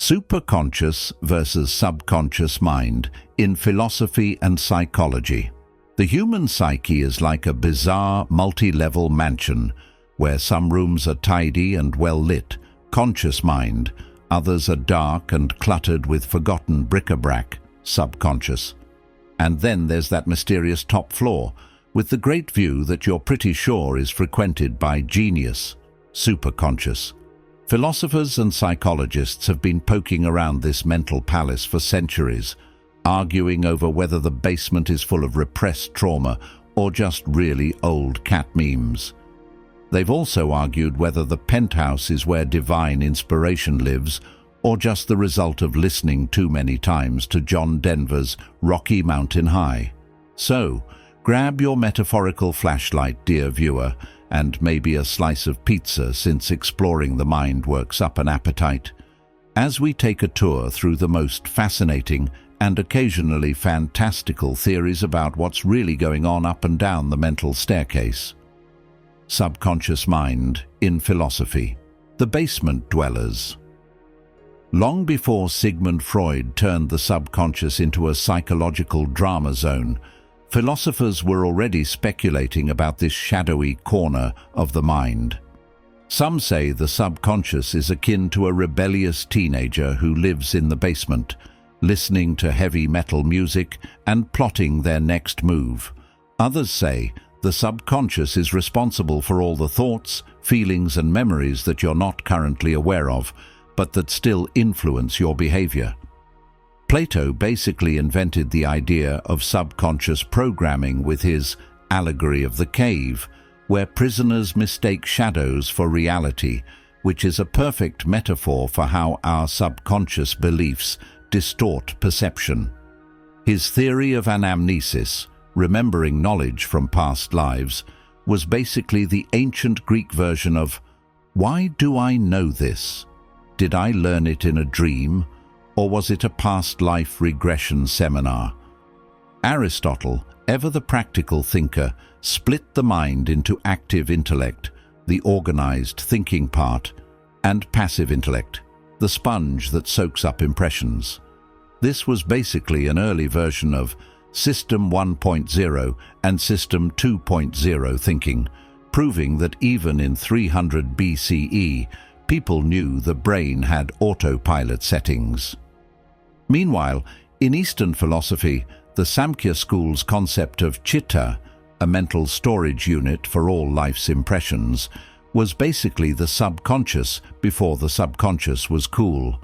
Superconscious versus subconscious mind in philosophy and psychology. The human psyche is like a bizarre, multi-level mansion where some rooms are tidy and well lit, conscious mind, others are dark and cluttered with forgotten bric-a-brac, subconscious. And then there's that mysterious top floor, with the great view that you're pretty sure is frequented by genius, superconscious. Philosophers and psychologists have been poking around this mental palace for centuries, arguing over whether the basement is full of repressed trauma or just really old cat memes. They've also argued whether the penthouse is where divine inspiration lives or just the result of listening too many times to John Denver's Rocky Mountain High. So, grab your metaphorical flashlight, dear viewer, and maybe a slice of pizza, since exploring the mind works up an appetite, as we take a tour through the most fascinating and occasionally fantastical theories about what's really going on up and down the mental staircase. Subconscious mind in philosophy. The basement dwellers. Long before Sigmund Freud turned the subconscious into a psychological drama zone, philosophers were already speculating about this shadowy corner of the mind. Some say the subconscious is akin to a rebellious teenager who lives in the basement, listening to heavy metal music and plotting their next move. Others say the subconscious is responsible for all the thoughts, feelings and memories that you're not currently aware of, but that still influence your behavior. Plato basically invented the idea of subconscious programming with his allegory of the cave, where prisoners mistake shadows for reality, which is a perfect metaphor for how our subconscious beliefs distort perception. His theory of anamnesis, remembering knowledge from past lives, was basically the ancient Greek version of, "Why do I know this? Did I learn it in a dream? Or was it a past life regression seminar?" Aristotle, ever the practical thinker, split the mind into active intellect, the organized thinking part, and passive intellect, the sponge that soaks up impressions. This was basically an early version of System 1.0 and System 2.0 thinking, proving that even in 300 BCE, people knew the brain had autopilot settings. Meanwhile, in Eastern philosophy, the Samkhya school's concept of chitta, a mental storage unit for all life's impressions, was basically the subconscious before the subconscious was cool.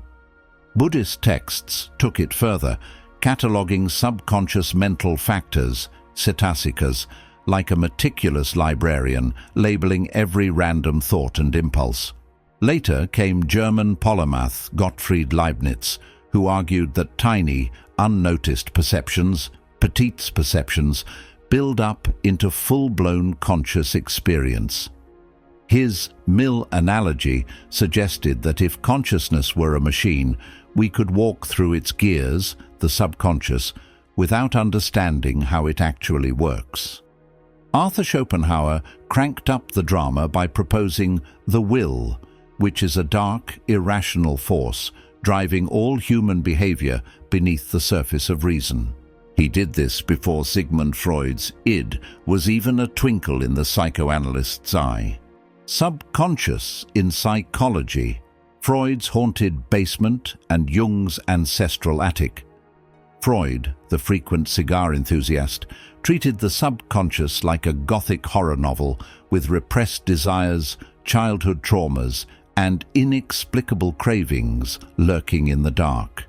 Buddhist texts took it further, cataloging subconscious mental factors, cetasikas, like a meticulous librarian, labeling every random thought and impulse. Later came German polymath Gottfried Leibniz, who argued that tiny, unnoticed perceptions, Petit's perceptions, build up into full-blown conscious experience. His mill analogy suggested that if consciousness were a machine, we could walk through its gears, the subconscious, without understanding how it actually works. Arthur Schopenhauer cranked up the drama by proposing the will, which is a dark, irrational force driving all human behavior beneath the surface of reason. He did this before Sigmund Freud's id was even a twinkle in the psychoanalyst's eye. Subconscious in psychology. Freud's haunted basement and Jung's ancestral attic. Freud, the frequent cigar enthusiast, treated the subconscious like a gothic horror novel with repressed desires, childhood traumas, and inexplicable cravings lurking in the dark.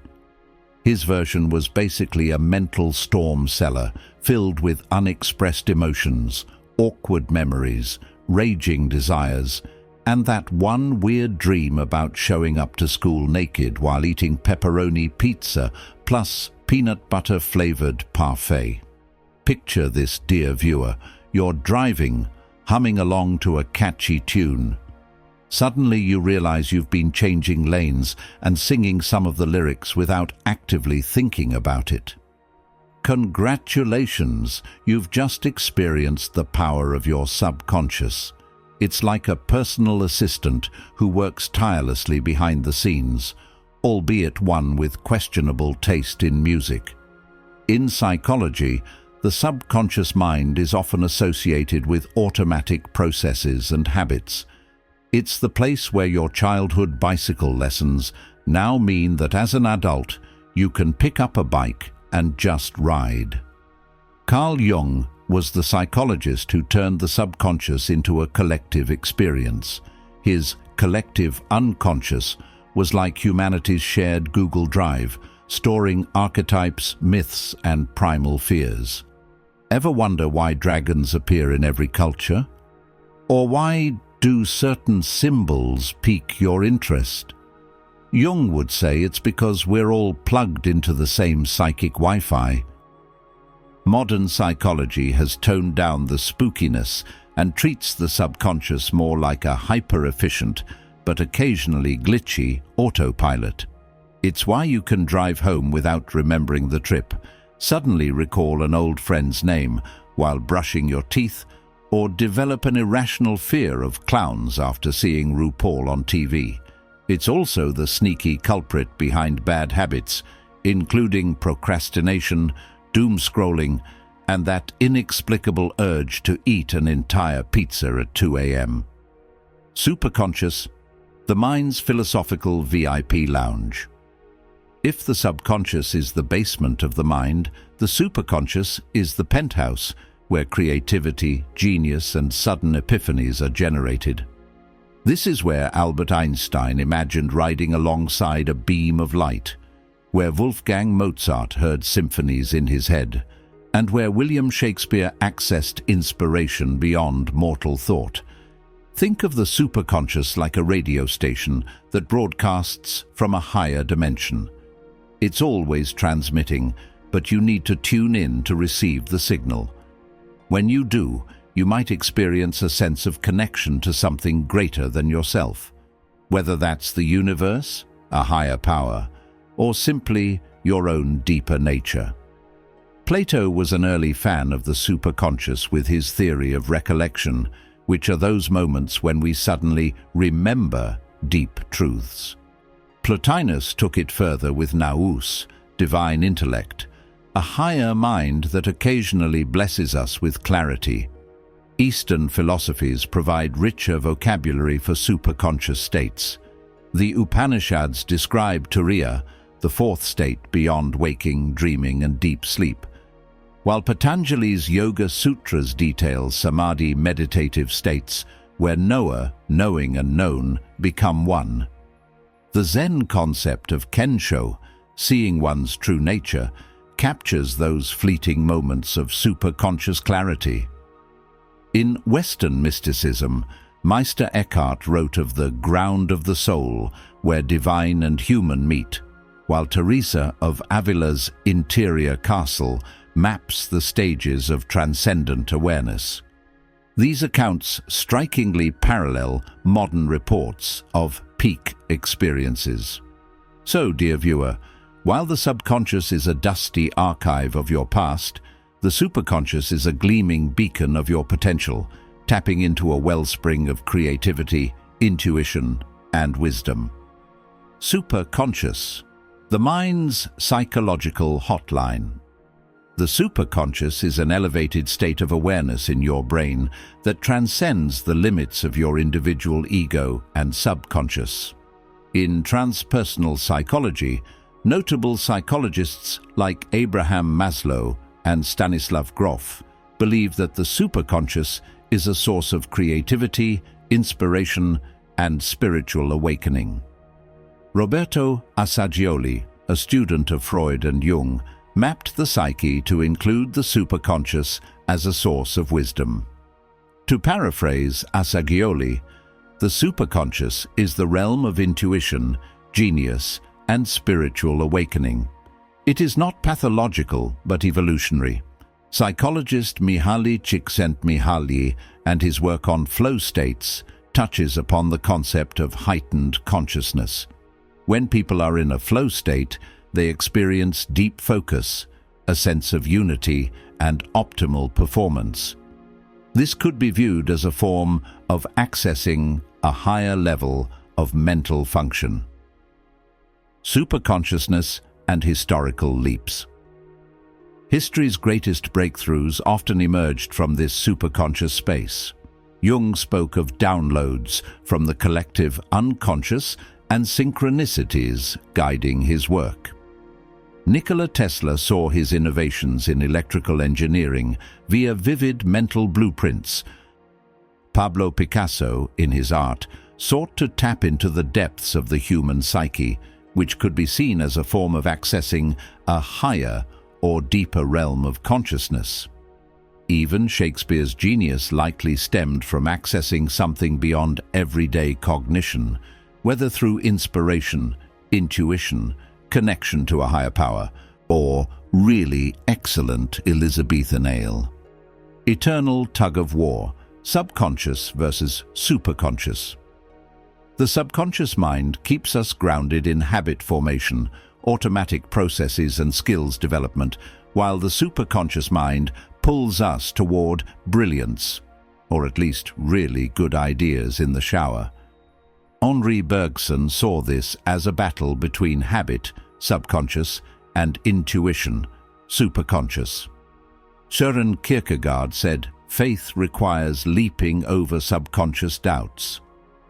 His version was basically a mental storm cellar filled with unexpressed emotions, awkward memories, raging desires, and that one weird dream about showing up to school naked while eating pepperoni pizza plus peanut butter-flavored parfait. Picture this, dear viewer. You're driving, humming along to a catchy tune. Suddenly you realize you've been changing lanes and singing some of the lyrics without actively thinking about it. Congratulations, you've just experienced the power of your subconscious. It's like a personal assistant who works tirelessly behind the scenes, albeit one with questionable taste in music. In psychology, the subconscious mind is often associated with automatic processes and habits. It's the place where your childhood bicycle lessons now mean that as an adult, you can pick up a bike and just ride. Carl Jung was the psychologist who turned the subconscious into a collective experience. His collective unconscious was like humanity's shared Google Drive, storing archetypes, myths, and primal fears. Ever wonder why dragons appear in every culture? Or why do certain symbols pique your interest? Jung would say it's because we're all plugged into the same psychic Wi-Fi. Modern psychology has toned down the spookiness and treats the subconscious more like a hyper-efficient, but occasionally glitchy, autopilot. It's why you can drive home without remembering the trip, suddenly recall an old friend's name while brushing your teeth, or develop an irrational fear of clowns after seeing RuPaul on TV. It's also the sneaky culprit behind bad habits, including procrastination, doom scrolling, and that inexplicable urge to eat an entire pizza at 2 a.m. Superconscious, the mind's philosophical VIP lounge. If the subconscious is the basement of the mind, the superconscious is the penthouse, where creativity, genius, and sudden epiphanies are generated. This is where Albert Einstein imagined riding alongside a beam of light, where Wolfgang Mozart heard symphonies in his head, and where William Shakespeare accessed inspiration beyond mortal thought. Think of the superconscious like a radio station that broadcasts from a higher dimension. It's always transmitting, but you need to tune in to receive the signal. When you do, you might experience a sense of connection to something greater than yourself, whether that's the universe, a higher power, or simply your own deeper nature. Plato was an early fan of the superconscious with his theory of recollection, which are those moments when we suddenly remember deep truths. Plotinus took it further with nous, divine intellect, a higher mind that occasionally blesses us with clarity. Eastern philosophies provide richer vocabulary for superconscious states. The Upanishads describe Turiya, the fourth state beyond waking, dreaming, and deep sleep, while Patanjali's Yoga Sutras detail samadhi meditative states where knower, knowing, and known become one. The Zen concept of Kensho, seeing one's true nature, captures those fleeting moments of superconscious clarity. In Western mysticism, Meister Eckhart wrote of the ground of the soul where divine and human meet, while Teresa of Avila's interior castle maps the stages of transcendent awareness. These accounts strikingly parallel modern reports of peak experiences. So, dear viewer, while the subconscious is a dusty archive of your past, the superconscious is a gleaming beacon of your potential, tapping into a wellspring of creativity, intuition, and wisdom. Superconscious, the mind's psychological hotline. The superconscious is an elevated state of awareness in your brain that transcends the limits of your individual ego and subconscious. In transpersonal psychology, notable psychologists like Abraham Maslow and Stanislav Grof believe that the superconscious is a source of creativity, inspiration, and spiritual awakening. Roberto Assagioli, a student of Freud and Jung, mapped the psyche to include the superconscious as a source of wisdom. To paraphrase Assagioli, the superconscious is the realm of intuition, genius, and spiritual awakening. It is not pathological but evolutionary. Psychologist Mihaly Csikszentmihalyi and his work on flow states touches upon the concept of heightened consciousness. When people are in a flow state, they experience deep focus, a sense of unity, and optimal performance. This could be viewed as a form of accessing a higher level of mental function. superconsciousness, and historical leaps. History's greatest breakthroughs often emerged from this superconscious space. Jung spoke of downloads from the collective unconscious and synchronicities guiding his work. Nikola Tesla saw his innovations in electrical engineering via vivid mental blueprints. Pablo Picasso, in his art, sought to tap into the depths of the human psyche, which could be seen as a form of accessing a higher or deeper realm of consciousness. Even Shakespeare's genius likely stemmed from accessing something beyond everyday cognition, whether through inspiration, intuition, connection to a higher power, or really excellent Elizabethan ale. Eternal tug of war, subconscious versus superconscious. The subconscious mind keeps us grounded in habit formation, automatic processes and skills development, while the superconscious mind pulls us toward brilliance, or at least really good ideas in the shower. Henri Bergson saw this as a battle between habit, subconscious, and intuition, superconscious. Søren Kierkegaard said, "Faith requires leaping over subconscious doubts."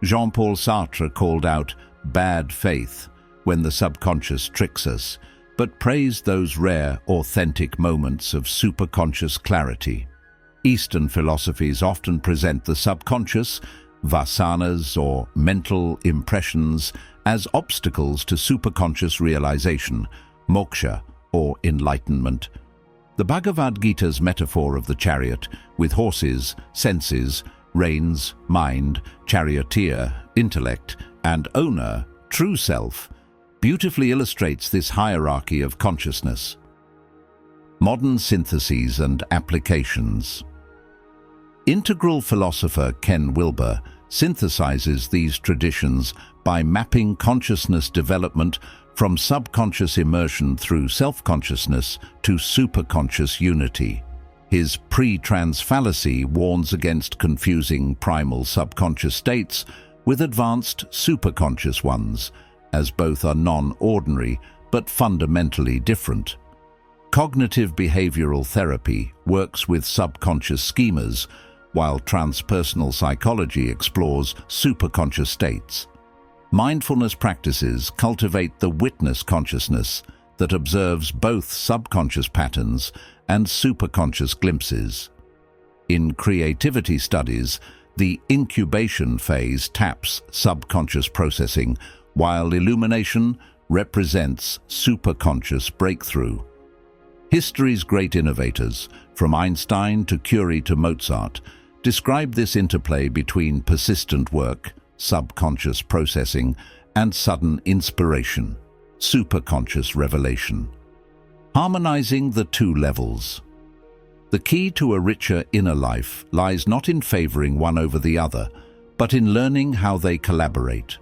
Jean-Paul Sartre called out bad faith when the subconscious tricks us, but praised those rare, authentic moments of superconscious clarity. Eastern philosophies often present the subconscious, vasanas or mental impressions, as obstacles to superconscious realization, moksha or enlightenment. The Bhagavad Gita's metaphor of the chariot, with horses, senses, reins, mind, charioteer, intellect, and owner, true self, beautifully illustrates this hierarchy of consciousness. Modern syntheses and applications. Integral philosopher Ken Wilber synthesizes these traditions by mapping consciousness development from subconscious immersion through self-consciousness to superconscious unity. His pre-trans fallacy warns against confusing primal subconscious states with advanced superconscious ones, as both are non-ordinary but fundamentally different. Cognitive behavioral therapy works with subconscious schemas, while transpersonal psychology explores superconscious states. Mindfulness practices cultivate the witness consciousness that observes both subconscious patterns and superconscious glimpses. In creativity studies, the incubation phase taps subconscious processing, while illumination represents superconscious breakthrough. History's great innovators, from Einstein to Curie to Mozart, describe this interplay between persistent work, subconscious processing, and sudden inspiration, superconscious revelation. Harmonizing the two levels. The key to a richer inner life lies not in favoring one over the other, but in learning how they collaborate.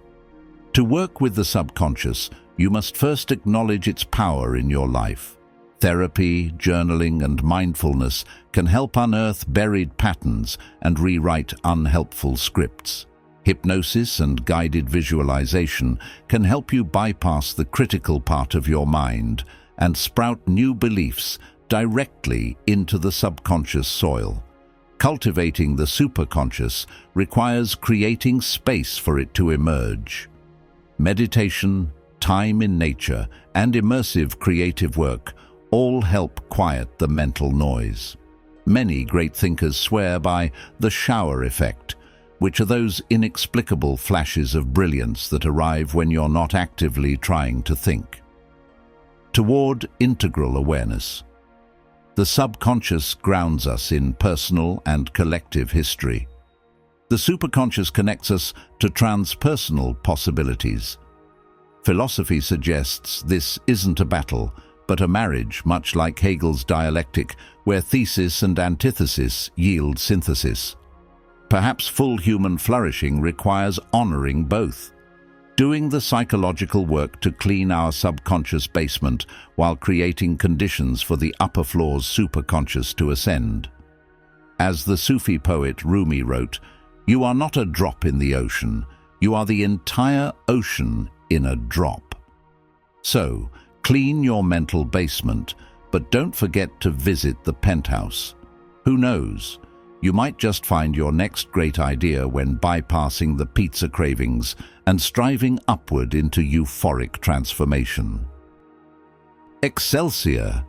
To work with the subconscious, you must first acknowledge its power in your life. Therapy, journaling, and mindfulness can help unearth buried patterns and rewrite unhelpful scripts. Hypnosis and guided visualization can help you bypass the critical part of your mind and sprout new beliefs directly into the subconscious soil. Cultivating the superconscious requires creating space for it to emerge. Meditation, time in nature, and immersive creative work all help quiet the mental noise. Many great thinkers swear by the shower effect, which are those inexplicable flashes of brilliance that arrive when you're not actively trying to think. Toward integral awareness. The subconscious grounds us in personal and collective history. The superconscious connects us to transpersonal possibilities. Philosophy suggests this isn't a battle, but a marriage, much like Hegel's dialectic, where thesis and antithesis yield synthesis. Perhaps full human flourishing requires honoring both, doing the psychological work to clean our subconscious basement while creating conditions for the upper floor's superconscious to ascend. As the Sufi poet Rumi wrote, "You are not a drop in the ocean, you are the entire ocean in a drop." So, clean your mental basement, but don't forget to visit the penthouse. Who knows? You might just find your next great idea when bypassing the pizza cravings and striving upward into euphoric transformation. Excelsior!